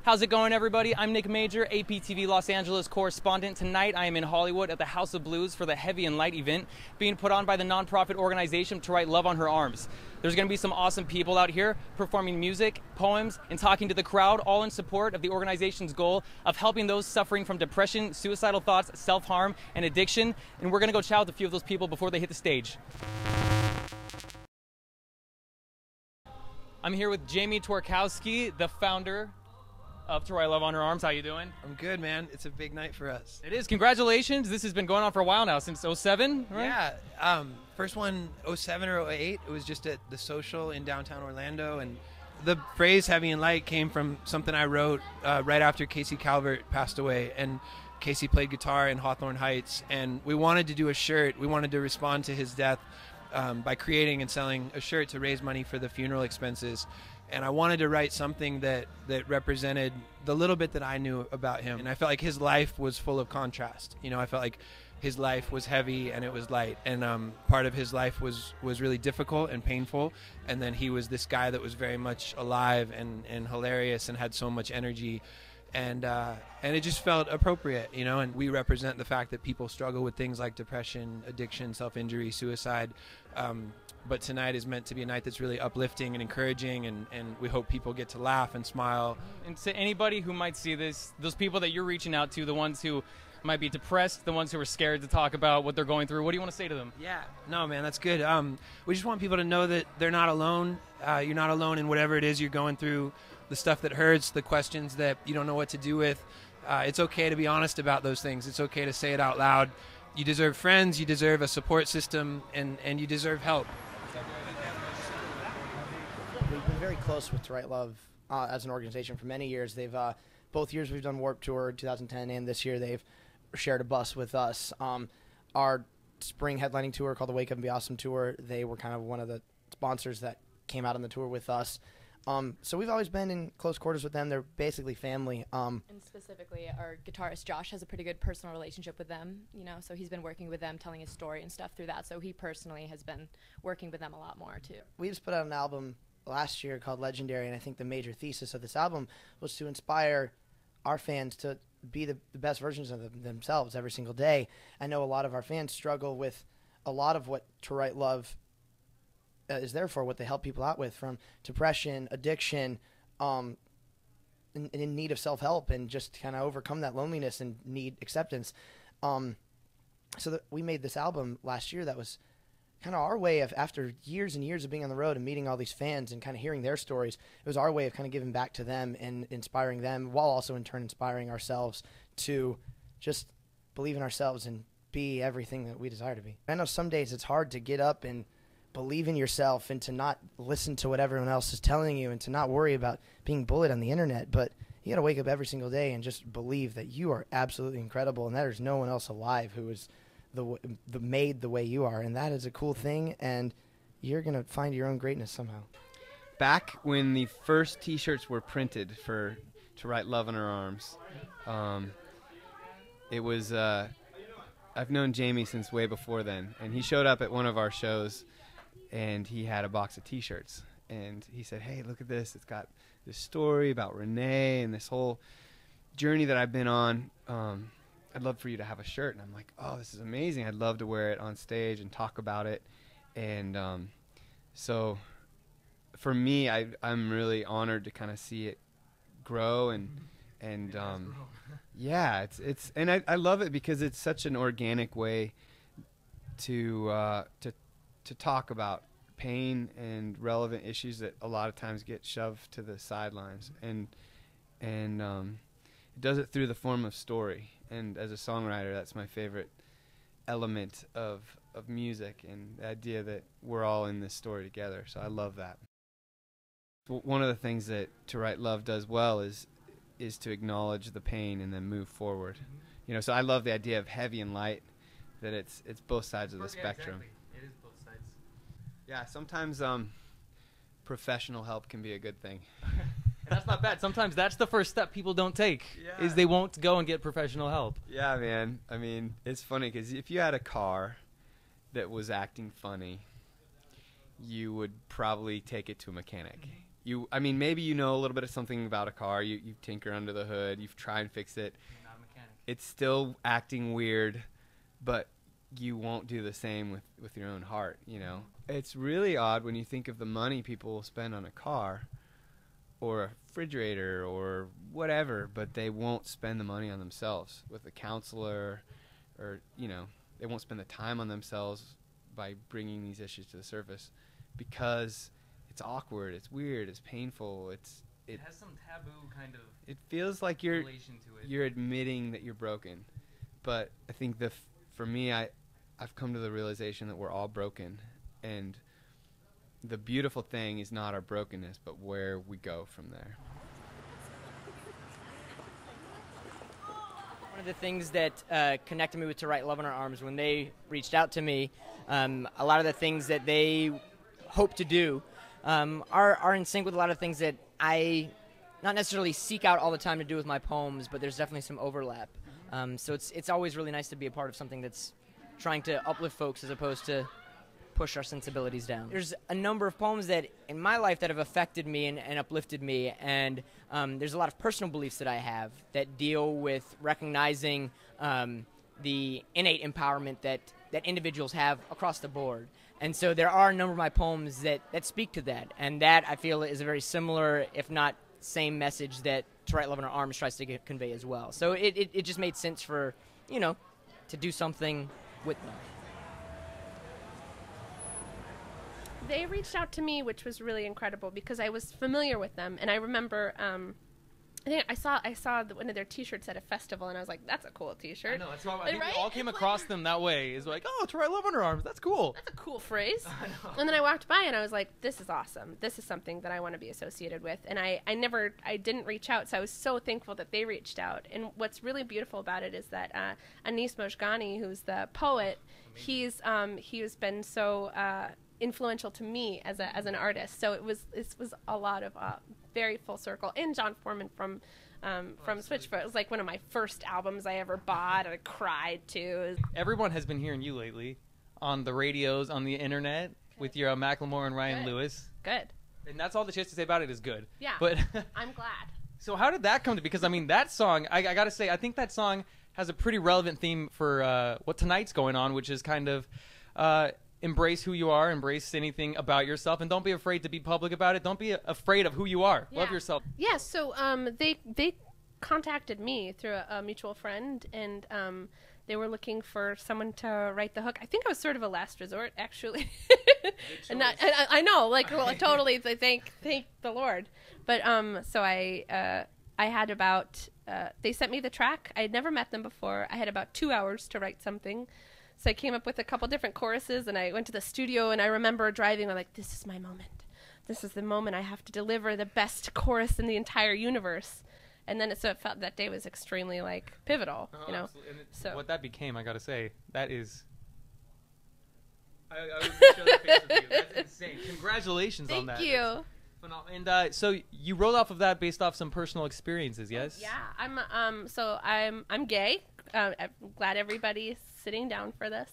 How's it going, everybody? I'm Nick Major, APTV Los Angeles correspondent. Tonight I am in Hollywood at the House of Blues for the Heavy and Light event being put on by the nonprofit organization To Write Love on Her Arms. There's going to be some awesome people out here performing music, poems, and talking to the crowd, all in support of the organization's goal of helping those suffering from depression, suicidal thoughts, self-harm, and addiction. And we're going to go chat with a few of those people before they hit the stage. I'm here with Jamie Tworkowski, the founder of To Write Love on Her Arms. How you doing? I'm good, man. It's a big night for us. It is. Congratulations. This has been going on for a while now, since 07, right? Yeah. First one, 07 or 08. It was just at the Social in downtown Orlando. And the phrase heavy and light came from something I wrote right after Casey Calvert passed away. And Casey played guitar in Hawthorne Heights. And we wanted to do a shirt. We wanted to respond to his death by creating and selling a shirt to raise money for the funeral expenses. And I wanted to write something that represented the little bit that I knew about him. And I felt like his life was full of contrast. You know, I felt like his life was heavy and it was light. And part of his life was really difficult and painful. And then he was this guy that was very much alive and hilarious and had so much energy. And it just felt appropriate, you know, and we represent the fact that people struggle with things like depression, addiction, self-injury, suicide. But tonight is meant to be a night that's really uplifting and encouraging, and we hope people get to laugh and smile. And to anybody who might see this, those people that you're reaching out to, the ones who might be depressed, the ones who are scared to talk about what they're going through, what do you want to say to them? Yeah, no, man, that's good. We just want people to know that they're not alone. You're not alone in whatever it is you're going through, the stuff that hurts, the questions that you don't know what to do with. It's okay to be honest about those things. It's okay to say it out loud. You deserve friends, you deserve a support system, and you deserve help. We've been very close with To Write Love as an organization for many years. They've both years we've done Warped Tour, 2010, and this year they've shared a bus with us. Our spring headlining tour called the Wake Up and Be Awesome Tour, they were kind of one of the sponsors that came out on the tour with us. So we've always been in close quarters with them. They're basically family. And specifically, our guitarist Josh has a pretty good personal relationship with them, you know, so he's been working with them, telling his story and stuff through that. So he personally has been working with them a lot more, too. We just put out an album last year called Legendary, and I think the major thesis of this album was to inspire our fans to be the best versions of themselves every single day. I know a lot of our fans struggle with a lot of what To Write Love is there for, what they help people out with, from depression, addiction, in need of self-help, and just kind of overcome that loneliness and need acceptance. So that we made this album last year that was kind of our way of, after years and years of being on the road and meeting all these fans and kind of hearing their stories, it was our way of kind of giving back to them and inspiring them, while also in turn inspiring ourselves to just believe in ourselves and be everything that we desire to be. I know some days it's hard to get up and believe in yourself and to not listen to what everyone else is telling you and to not worry about being bullied on the internet, but you got to wake up every single day and just believe that you are absolutely incredible and there's no one else alive who is made the way you are, and that is a cool thing, and you're going to find your own greatness somehow. Back when the first t-shirts were printed for To Write Love on Her Arms, it was I've known Jamie since way before then, and he showed up at one of our shows and he had a box of t-shirts, and he said, hey, look at this, it's got this story about Renee and this whole journey that I've been on. I'd love for you to have a shirt. And I'm like, oh, this is amazing. I'd love to wear it on stage and talk about it. And so for me, I'm really honored to kind of see it grow. And yeah, it's and I love it because it's such an organic way to talk about pain and relevant issues that a lot of times get shoved to the sidelines. And it does it through the form of story. And as a songwriter, that's my favorite element of music, and the idea that we're all in this story together. So I love that. One of the things that To Write Love does well is to acknowledge the pain and then move forward. You know, so I love the idea of heavy and light, that it's both sides of the spectrum. Exactly. It is both sides. Yeah, sometimes professional help can be a good thing. And that's not bad. Sometimes that's the first step people don't take, is they won't go and get professional help. Yeah, man. I mean, it's funny because if you had a car that was acting funny, you would probably take it to a mechanic. I mean, maybe you know a little bit of something about a car. You tinker under the hood. You try and fix it. You're not a mechanic. It's still acting weird, but you won't do the same with your own heart, you know? It's really odd when you think of the money people will spend on a car or a refrigerator or whatever, but they won't spend the money on themselves with a counselor, or, you know, they won't spend the time on themselves by bringing these issues to the surface, because it's awkward, it's weird, it's painful, it has some taboo kind of it feels like you're relation to it. you're admitting that you're broken. But I think for me, I've come to the realization that we're all broken, and the beautiful thing is not our brokenness, but where we go from there. One of the things that connected me with To Write Love on Our Arms, when they reached out to me, a lot of the things that they hope to do are in sync with a lot of things that I not necessarily seek out all the time to do with my poems, but there's definitely some overlap. So it's always really nice to be a part of something that's trying to uplift folks as opposed to push our sensibilities down. There's a number of poems that in my life that have affected me and uplifted me, and there's a lot of personal beliefs that I have that deal with recognizing the innate empowerment that individuals have across the board. And so there are a number of my poems that speak to that, and that I feel is a very similar, if not same message that To Write Love on Our Arms tries to convey as well. So it just made sense for, you know, to do something with them. They reached out to me, which was really incredible because I was familiar with them, and I remember I think I saw one of their T-shirts at a festival, and I was like, "That's a cool T-shirt." I know. That's why I think Right? we all came across them that way. It's like, oh, To Write Love on Her Arms. That's cool. That's a cool phrase. And then I walked by, and I was like, "This is awesome. This is something that I want to be associated with." And I didn't reach out, so I was so thankful that they reached out. And what's really beautiful about it is that Anis Mojangi, who's the poet, he has been so influential to me as an artist. So it was a lot of very full circle. And John Foreman from Switchfoot. It was like one of my first albums I ever bought. I cried to. Everyone has been hearing you lately on the radios, on the internet, with your Macklemore and Ryan Lewis. Good. And that's all the chance to say about it is good. Yeah. But I'm glad. So how did that come to? Because I mean, that song, I got to say, I think that song has a pretty relevant theme for what tonight's going on, which is kind of embrace who you are, embrace anything about yourself, and don't be afraid to be public about it. Don't be afraid of who you are. Yeah. Love yourself. Yeah, so they contacted me through a mutual friend, and they were looking for someone to write the hook. I think I was sort of a last resort, actually. And I know, like, well, totally. Thank the Lord. But so I had about. They sent me the track. I had never met them before. I had about 2 hours to write something. So I came up with a couple different choruses, and I went to the studio, and I remember driving. I'm like, this is my moment. This is the moment I have to deliver the best chorus in the entire universe. And then it felt that day was extremely like pivotal, you know. Absolutely. And so what that became, I got to say, that is. I would show that face with you. That's insane. Congratulations on that. Thank you. Phenomenal. And so you wrote off of that based off some personal experiences, yes? Yeah, I'm gay. I'm glad everybody's sitting down for this.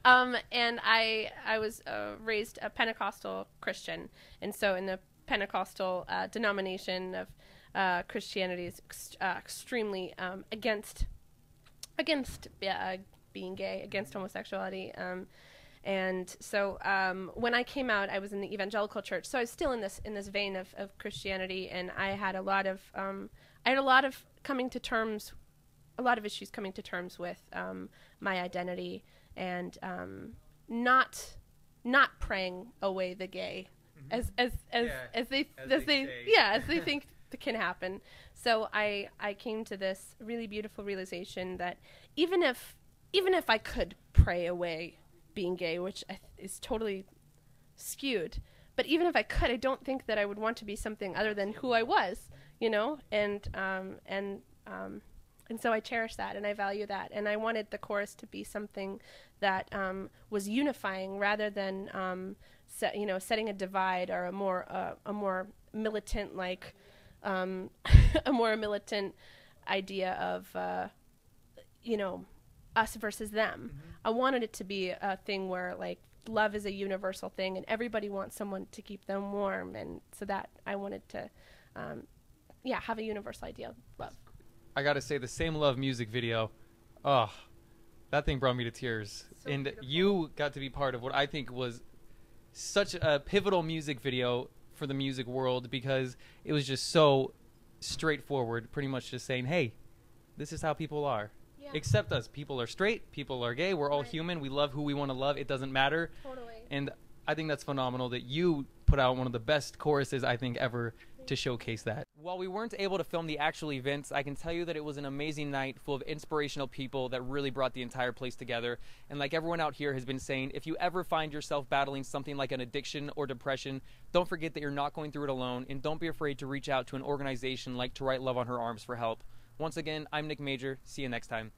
And I was raised a Pentecostal Christian, and so in the Pentecostal denomination of Christianity is extremely against being gay, against homosexuality. And so when I came out, I was in the evangelical church, so I was still in this vein of Christianity, and I had a lot of issues coming to terms with my identity, and not praying away the gay, as they think that can happen. So I came to this really beautiful realization that even if I could pray away being gay, which is totally skewed, but even if I could, I don't think that I would want to be something other than who I was, you know, and so I cherish that, and I value that, and I wanted the chorus to be something that was unifying rather than setting a divide or a more militant a more militant idea of us versus them. I wanted it to be a thing where like love is a universal thing and everybody wants someone to keep them warm, and so that I wanted to have a universal idea of love. I gotta say, the Same Love music video, oh, that thing brought me to tears. So and beautiful. you got to be part of what I think was such a pivotal music video for the music world, because it was just so straightforward, pretty much just saying, hey, this is how people are. Yeah. Accept us. People are straight, people are gay, we're all Right. human, we love who we want to love, it doesn't matter. Totally. And I think that's phenomenal that you put out one of the best choruses I think ever to showcase that. While we weren't able to film the actual events, I can tell you that it was an amazing night full of inspirational people that really brought the entire place together. And like everyone out here has been saying, if you ever find yourself battling something like an addiction or depression, don't forget that you're not going through it alone, and don't be afraid to reach out to an organization like To Write Love on Her Arms for help. Once again, I'm Nick Major. See you next time.